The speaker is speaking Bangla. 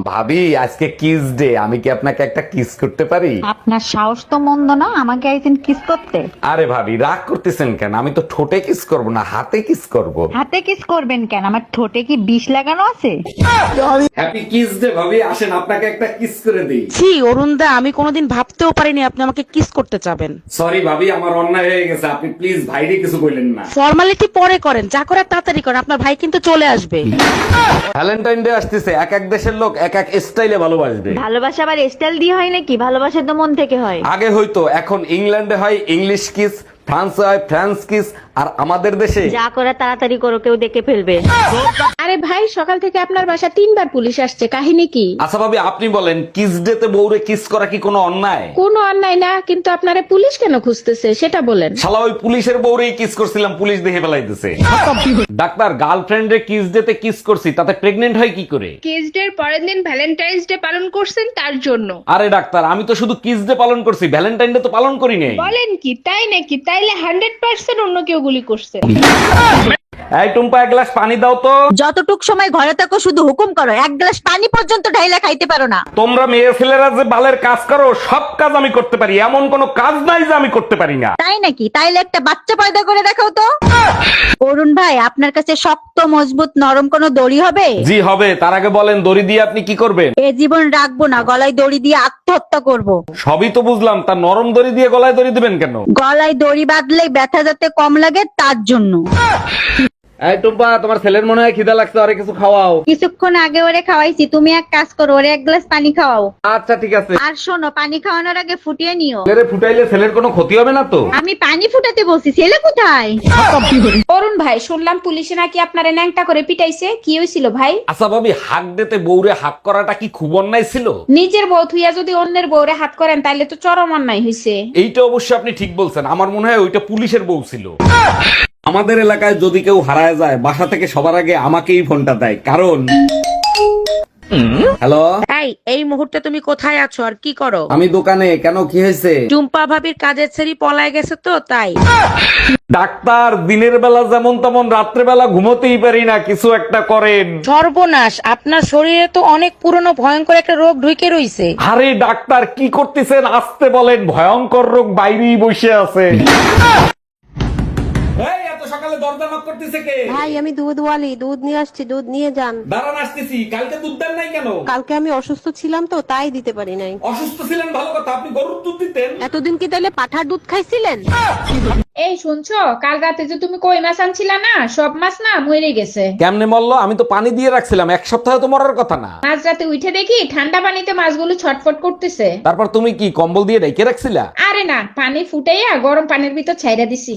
ভাবি আজকে কিস ডে, আমি কি আপনাকে একটা কিস করতে পারি? আপনার সাহস তো মন্দ না আমাকে একদিন কিস করতে। আরে ভাবি রাগ করতেছেন কেন? আমি তো ঠোঁটে কিস করব না, হাতে কিস করব। হাতে কিস করবেন কেন? আমার ঠোঁটে কি বিষ লাগানো আছে? হ্যাপি কিস ডে ভাবি, আসেন আপনাকে একটা কিস করে দিই। ছি অরুণদা, আমি কোনোদিন ভাবতেও পারিনি আপনি আমাকে কিস করতে চাবেন। সরি ভাবি, আমার অন্যায় হয়ে গেছে, আপনি প্লিজ ভাইরে কিছু বললেন না। ফর্মালিটি পরে করেন, যা করে তাড়াতাড়ি করেন, আপনার ভাই কিন্তু চলে আসবে। ভ্যালেন্টাইন ডে আসতেছে, এক এক দেশের লোক এক এক স্টাইলে ভালোবাসবে। ভালোবাসা আবার স্টাইল দিয়ে হয় নাকি? ভালোবাসা তো মন থেকে হয়। আগে হয়তো, এখন ইংল্যান্ডে হয় ইংলিশ কিস, ফ্রান্সে হয় ফ্রান্স কিস, আর আমাদের দেশে যা করে তাড়াতাড়ি করো, কেউ দেখে ফেলবে। আরে ভাই, সকাল থেকে আপনার বাসা 3বার পুলিশ আসছে, কাহিনী কি? আচ্ছা ভাবি আপনি বলেন, কিস ডে তে বউরে কিস করা কি কোনো অন্যায়? কোনো অন্যায় না, কিন্তু আপনারে পুলিশ কেন খুঁজতেছে সেটা বলেন। শালা ওই পুলিশের বউরেই কিস করছিলাম, পুলিশ দেখে ফেলাইতেছে। ডাক্তার, গার্লফ্রেন্ড রে কিস ডে তে কিস করছি, তাতে প্রেগনেন্ট হয় কি করে? কিস ডে এর পরের দিন ভ্যালেন্টাইন্স ডে পালন করছেন তার জন্য। আরে ডাক্তার, আমি তো শুধু কিস ডে পালন করছি, ভ্যালেন্টাইন ডে তো পালন করি নাই। বলেন কি, তাই নাকি? তাইলে 100% অন্য কেউ গুলি করছে। এই টুম্পা, এক গ্লাস পানি দাও তো। যতটুক সময় ঘরে থাকো শুধু হুকুম করো, এক গ্লাস পানি পর্যন্ত ঢাইলা খাইতে পারো না। তোমরা মেয়ে ছেলেরা যে বালের কাজ করো, সব কাজ আমি করতে পারি, এমন কোনো কাজ নাই যে আমি করতে পারি না। তাই নাকি? তাইলে একটা বাচ্চা পয়দা করে দেখাও তো। অরুণ ভাই, আপনার কাছে শক্ত মজবুত নরম কোনো দড়ি হবে? জি হবে, তার আগে বলেন দড়ি দিয়ে আপনি কি করবেন? এ জীবন রাখবো না, গলায় দড়ি দিয়ে আত্মহত্যা করব। সবই তো বুঝলাম, তা নরম দড়ি দিয়ে গলায় দড়ি দিবেন কেন? গলায় দড়ি বাঁধলে ব্যথা যাতে কম লাগে তার জন্য। এই টুম্পা, তোমার ছেলের মনে হয় খিদা লাগছে, আরে কিছু খাওয়াও। কিছুক্ষণ আগে ওরে খাওয়াইছি, তুমি এক কাজ করো, ওরে এক গ্লাস পানি খাওয়াও। আচ্ছা ঠিক আছে। আর শোনো, পানি খাওয়ানোর আগে ফুটিয়ে নিও। ছেলেরে ফুটাইলে ছেলের কোনো ক্ষতি হবে না তো? আমি পানি ফুটাতে বলছি, ছেলে কোথায়? অরুণ ভাই, শুনলাম পুলিশে নাকি আপনারে ন্যাংটা করে পিটাইছে, কি হয়েছিল ভাই? আচ্ছা ভাবি, হাক দিতে বউরে হাক করাটা কি খুব অন্যায় ছিল? নিজের বউ থুইয়া যদি অন্যের বউরে হাত করেন তাইলে তো চরম অন্যায় হইছে। এইটা অবশ্যই আপনি ঠিক বলছেন, আমার মনে হয় ওইটা পুলিশের বউ ছিল। আমাদের এলাকায় যদি কেউ হারায় যায়, বাসা থেকে সবার আগে আমাকেই ফোনটা দেয়, কারণ হ্যালো, এই মুহূর্তে তুমি কোথায় আছো আর কি করো? আমি দোকানে। কেন, কি হয়েছে? টুম্পা ভাবির কাজের ছেড়ি পলায় গেছে তো তাই। ডাক্তার, দিনের বেলা যেমন তেমন রাত্রে বেলা ঘুমোতেই পারি না, কিছু একটা করেন। সর্বনাশ, আপনার শরীরে তো অনেক পুরনো ভয়ঙ্কর একটা রোগ ঢুকে রইছে। আরে ডাক্তার, কি করতেছেন? আসতে বলেন, ভয়ঙ্কর রোগ বাইরেই বসে আছে। এই, এত সকালে দরজা নক করতেছে কে? ভাই, আমি দুধওয়ালি, দুধ নিয়ে আসছি, দুধ নিয়ে যান। দাঁড়ান, আসতেছি। কালকে দুধ দেন নাই কেন? কালকে আমি অসুস্থ ছিলাম তো তাই দিতে পারি নাই। অসুস্থ ছিলেন ভালো কথা, আপনি গরুর দুধ দিতেন। এতদিন কি তাহলে পাঠার দুধ খাইছিলেন? এই শুনছো, কাল রাতে যে তুমি কই মাছ আনছিলা না, সব মাছ না মরে গেছে। কেমনে মরলো? আমি তো পানি দিয়ে রাখছিলাম, এক সপ্তাহে তো মরার কথা না। মাঝ রাতে উঠে দেখি ঠান্ডা পানিতে মাছগুলো ছটফট করতেছে। তারপর তুমি কি কম্বল দিয়ে ঢেকে রাখছিলা? আরে না, পানি ফুটাইয়া গরম পানির ভিতর ছাইরা দিছি।